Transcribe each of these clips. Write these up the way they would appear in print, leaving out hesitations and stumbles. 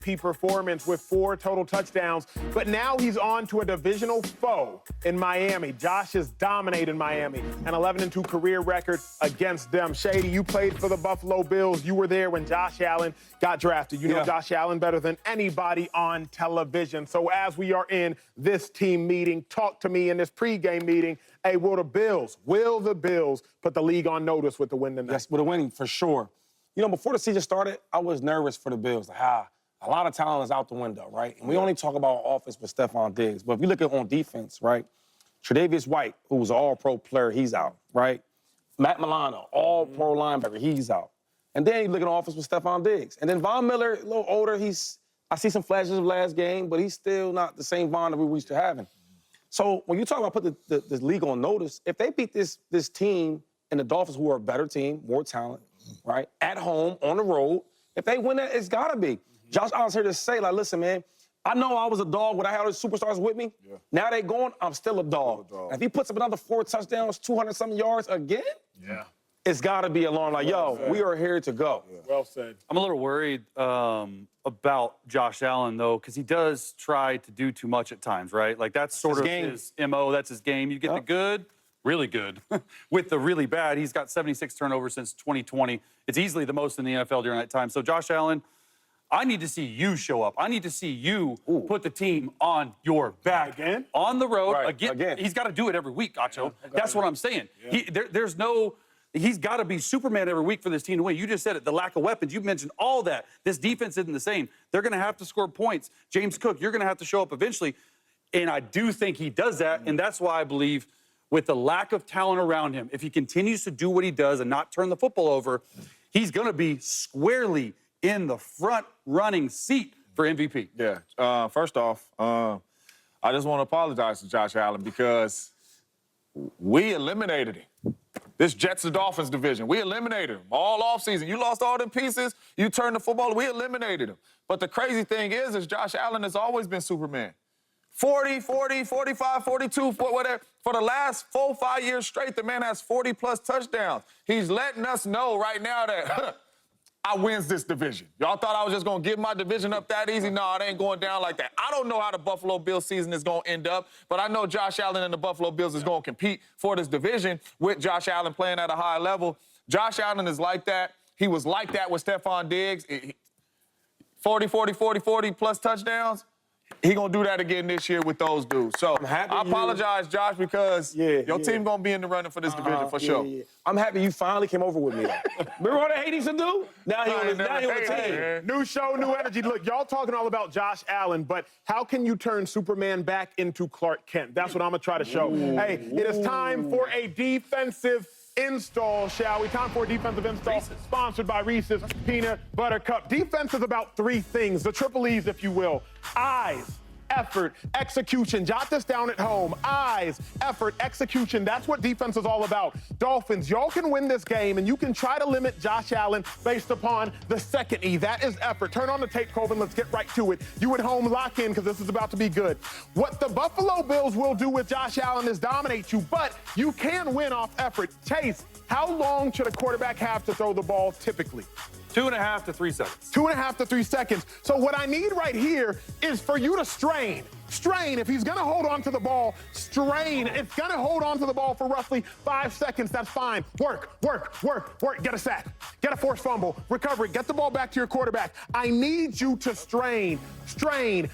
performance with 4 total touchdowns, but now he's on to a divisional foe in Miami. Josh is dominating Miami, an 11-2 career record against them. Shady, you played for the Buffalo Bills. You were there when Josh Allen got drafted. You know Josh Allen better than anybody on television. So as we are in this team meeting, talk to me in this pregame meeting. Hey, will the Bills put the league on notice with the win tonight? Yes, with a winning, for sure. You know, before the season started, I was nervous for the Bills. Like, a lot of talent is out the window, right? And we only talk about offense with Stephon Diggs. But if you look at on defense, right, Tre'Davious White, who was an all-pro player, he's out, right? Matt Milano, all-pro linebacker, he's out. And then you look at offense with Stephon Diggs. And then Von Miller, a little older, I see some flashes of last game, but he's still not the same Von that we used to having. So when you talk about put the league on notice, if they beat this team and the Dolphins, who are a better team, more talent, right, at home, on the road, if they win that, it's got to be. Josh Allen's here to say, like, listen, man, I know I was a dog when I had all the superstars with me. Yeah. Now they going, I'm still a dog. If he puts up another 4 touchdowns, 200-something yards again, it's got to be alarm. Like, we are here to go. Yeah. Well said. I'm a little worried about Josh Allen, though, because he does try to do too much at times, right? Like, that's sort of his MO. That's his game. You get the good, really good, with the really bad. He's got 76 turnovers since 2020. It's easily the most in the NFL during that time. So, Josh Allen, I need to see you show up. I need to see you put the team on your back. Again? On the road. Right. Again. He's got to do it every week, Gacho. That's what I'm saying. Yeah. He's got to be Superman every week for this team to win. You just said it, the lack of weapons. You mentioned all that. This defense isn't the same. They're going to have to score points. James Cook, you're going to have to show up eventually. And I do think he does that, and that's why I believe with the lack of talent around him, if he continues to do what he does and not turn the football over, he's going to be squarely in the front running seat for MVP. Yeah. First off, I just want to apologize to Josh Allen because we eliminated him. This Jets and Dolphins division, we eliminated him all offseason. You lost all them pieces, you turned the football, we eliminated him. But the crazy thing is Josh Allen has always been Superman. 40, 45, 42, whatever. For the last 4, 5 years straight, the man has 40-plus touchdowns. He's letting us know right now that I wins this division. Y'all thought I was just going to give my division up that easy? No, it ain't going down like that. I don't know how the Buffalo Bills season is going to end up, but I know Josh Allen and the Buffalo Bills is going to compete for this division with Josh Allen playing at a high level. Josh Allen is like that. He was like that with Stephon Diggs. 40-plus touchdowns. He going to do that again this year with those dudes. So I apologize, Josh, because your team going to be in the running for this division for sure. I'm happy you finally came over with me, though. Remember all the hate he used to do? Now he on the team. New show, new energy. Look, y'all talking all about Josh Allen, but how can you turn Superman back into Clark Kent? That's what I'm going to try to show. Hey, it is time for a defensive install, shall we? Time for a defensive install. Reese's. Sponsored by Reese's Peanut Butter Cup. Defense is about 3 things, the triple E's, if you will. Eyes, effort, execution. Jot this down at home. Eyes, effort, execution. That's what defense is all about. Dolphins, y'all can win this game, and you can try to limit Josh Allen based upon the second E. That is effort. Turn on the tape, Colvin. Let's get right to it. You at home, lock in, because this is about to be good. What the Buffalo Bills will do with Josh Allen is dominate you, but you can win off effort. Chase, how long should a quarterback have to throw the ball typically? 2.5 to 3 seconds. 2.5 to 3 seconds. So what I need right here is for you to strain. Strain. If he's going to hold on to the ball, strain. It's going to hold on to the ball for roughly 5 seconds. That's fine. Work. Get a sack. Get a forced fumble. Recovery. Get the ball back to your quarterback. I need you to strain. Strain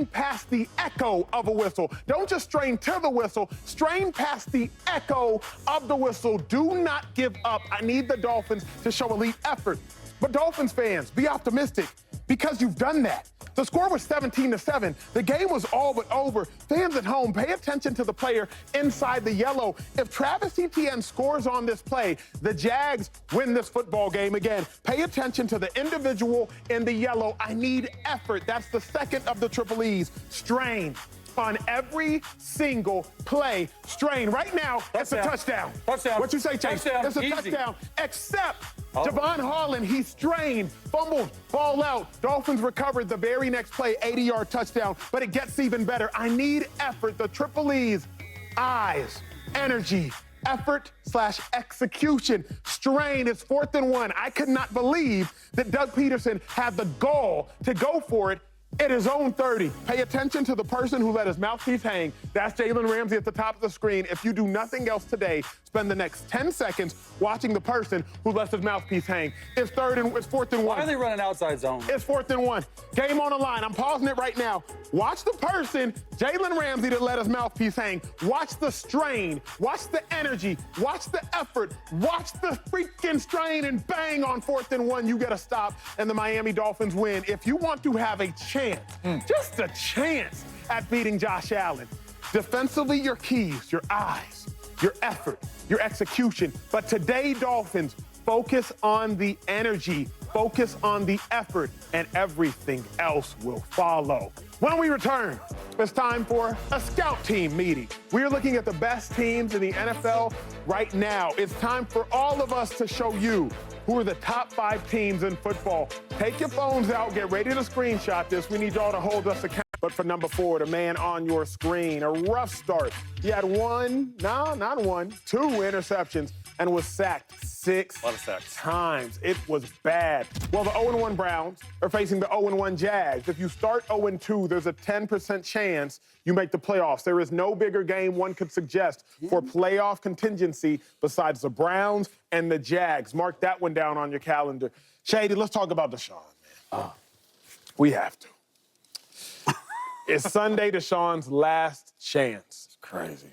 past the echo of a whistle. Don't just strain to the whistle. Strain past the echo of the whistle. Do not give up. I need the Dolphins to show elite effort. But Dolphins fans, be optimistic because you've done that. The score was 17-7. The game was all but over. Fans at home, pay attention to the player inside the yellow. If Travis Etienne scores on this play, the Jags win this football game again. Pay attention to the individual in the yellow. I need effort. That's the second of the triple E's. Strain. On every single play, strain. Right now, it's a touchdown. Touchdown. What you say, Chase? Touchdown. It's a Easy. touchdown. Except Javon Holland, he strained, fumbled, ball out. Dolphins recovered the very next play, 80-yard touchdown. But it gets even better. I need effort. The triple E's, eyes, energy, effort/execution. Strain is 4th and 1. I could not believe that Doug Peterson had the gall to go for it at his own 30. Pay attention to the person who let his mouthpiece hang. That's Jalen Ramsey at the top of the screen. If you do nothing else today, spend the next 10 seconds watching the person who lets his mouthpiece hang. It's 4th and 1. Why are they running outside zone? It's 4th and 1. Game on the line. I'm pausing it right now. Watch the person, Jalen Ramsey, that let his mouthpiece hang. Watch the strain. Watch the energy. Watch the effort. Watch the freaking strain, and bang, on 4th and 1, you get a stop, and the Miami Dolphins win. If you want to have a chance, just a chance at beating Josh Allen, defensively, your keys, your eyes, your effort, your execution. But today, Dolphins, focus on the energy, focus on the effort, and everything else will follow. When we return, it's time for a scout team meeting. We are looking at the best teams in the NFL right now. It's time for all of us to show you who are the top 5 teams in football. Take your phones out, get ready to screenshot this. We need y'all to hold us accountable. But for number 4, the man on your screen, a rough start. He had 2 interceptions, and was sacked 6 times. It was bad. Well, the 0-1 Browns are facing the 0-1 Jags. If you start 0-2, there's a 10% chance you make the playoffs. There is no bigger game one could suggest for playoff contingency besides the Browns and the Jags. Mark that one down on your calendar. Shady, let's talk about Deshaun, man. We have to. It's Sunday, Deshaun's last chance. It's crazy.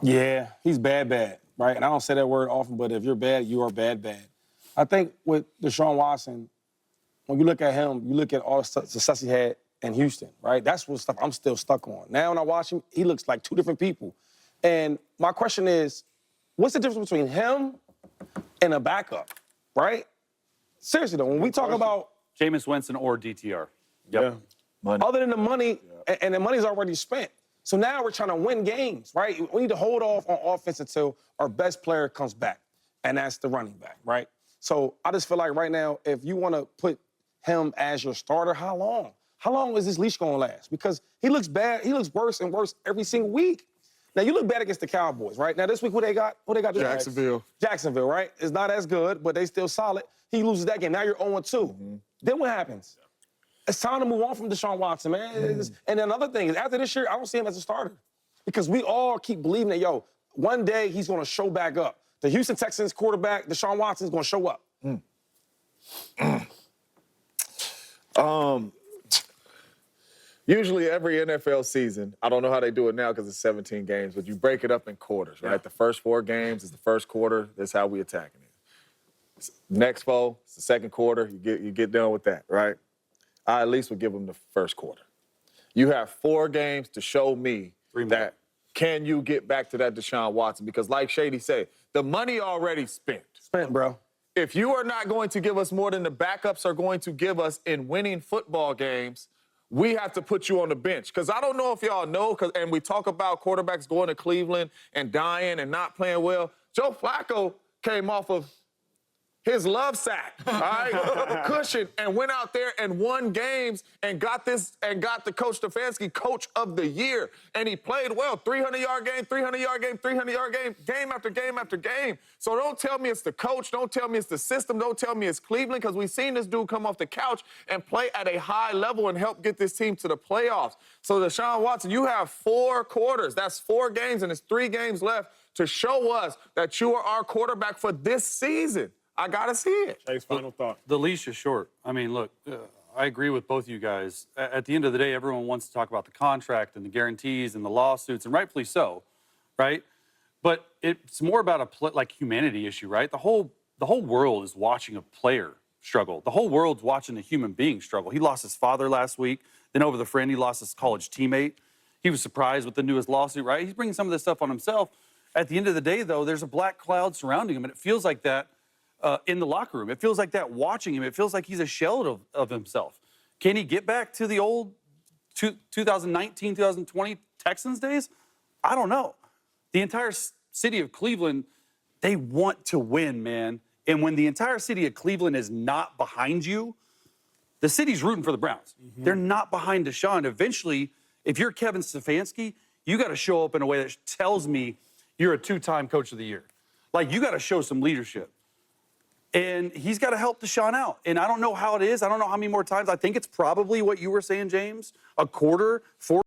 Yeah, he's bad, right? And I don't say that word often, but if you're bad, you are bad. I think with Deshaun Watson, when you look at him, you look at all the success he had in Houston, right? That's what stuff I'm still stuck on. Now when I watch him, he looks like 2 different people. And my question is, what's the difference between him and a backup, right? Seriously, though, when we talk about Jameis Winston or DTR. Yep. Money. Other than the money, and the money's already spent. So now we're trying to win games, right? We need to hold off on offense until our best player comes back, and that's the running back, right? So I just feel like right now, if you want to put him as your starter, how long? How long is this leash going to last? Because he looks bad. He looks worse and worse every single week. Now, you look bad against the Cowboys, right? Now, this week, who they got? Jacksonville, right? It's not as good, but they still solid. He loses that game. Now you're 0-2. Then what happens? It's time to move on from Deshaun Watson, man. And another thing is, after this year, I don't see him as a starter. Because we all keep believing that, one day he's going to show back up. The Houston Texans quarterback, Deshaun Watson, is going to show up. Usually every NFL season, I don't know how they do it now because it's 17 games, but you break it up in quarters, right? The first 4 games is the first quarter. That's how we attacking it. Next 4, it's the second quarter. You get done with that, right? I at least would give them the first quarter. You have 4 games to show me that can you get back to that Deshaun Watson? Because like Shady said, the money already spent. Bro. If you are not going to give us more than the backups are going to give us in winning football games, we have to put you on the bench. Because I don't know if y'all know, and we talk about quarterbacks going to Cleveland and dying and not playing well. Joe Flacco came off of his love sack, all right, cushion, and went out there and won games and got the Coach Stefanski Coach of the Year. And he played well, 300-yard game, 300-yard game, 300-yard game, game after game after game. So don't tell me it's the coach, don't tell me it's the system, don't tell me it's Cleveland, because we've seen this dude come off the couch and play at a high level and help get this team to the playoffs. So Deshaun Watson, you have 4 quarters. That's 4 games, and it's 3 games left to show us that you are our quarterback for this season. I got to see it. Jay's final thought. The leash is short. I mean, look, I agree with both of you guys. At the end of the day, everyone wants to talk about the contract and the guarantees and the lawsuits, and rightfully so, right? But it's more about a humanity issue, right? The whole world is watching a player struggle. The whole world's watching a human being struggle. He lost his father last week. Then over the friend, he lost his college teammate. He was surprised with the newest lawsuit, right? He's bringing some of this stuff on himself. At the end of the day, though, there's a black cloud surrounding him, and it feels like that in the locker room. It feels like that watching him. It feels like he's a shell of himself. Can he get back to the old 2019, 2020 Texans days? I don't know. The entire city of Cleveland, they want to win, man. And when the entire city of Cleveland is not behind you, the city's rooting for the Browns. They're not behind Deshaun. Eventually, if you're Kevin Stefanski, you got to show up in a way that tells me you're a 2-time coach of the year. Like, you got to show some leadership. And he's got to help Deshaun out. And I don't know how it is. I don't know how many more times. I think it's probably what you were saying, James, a quarter, 4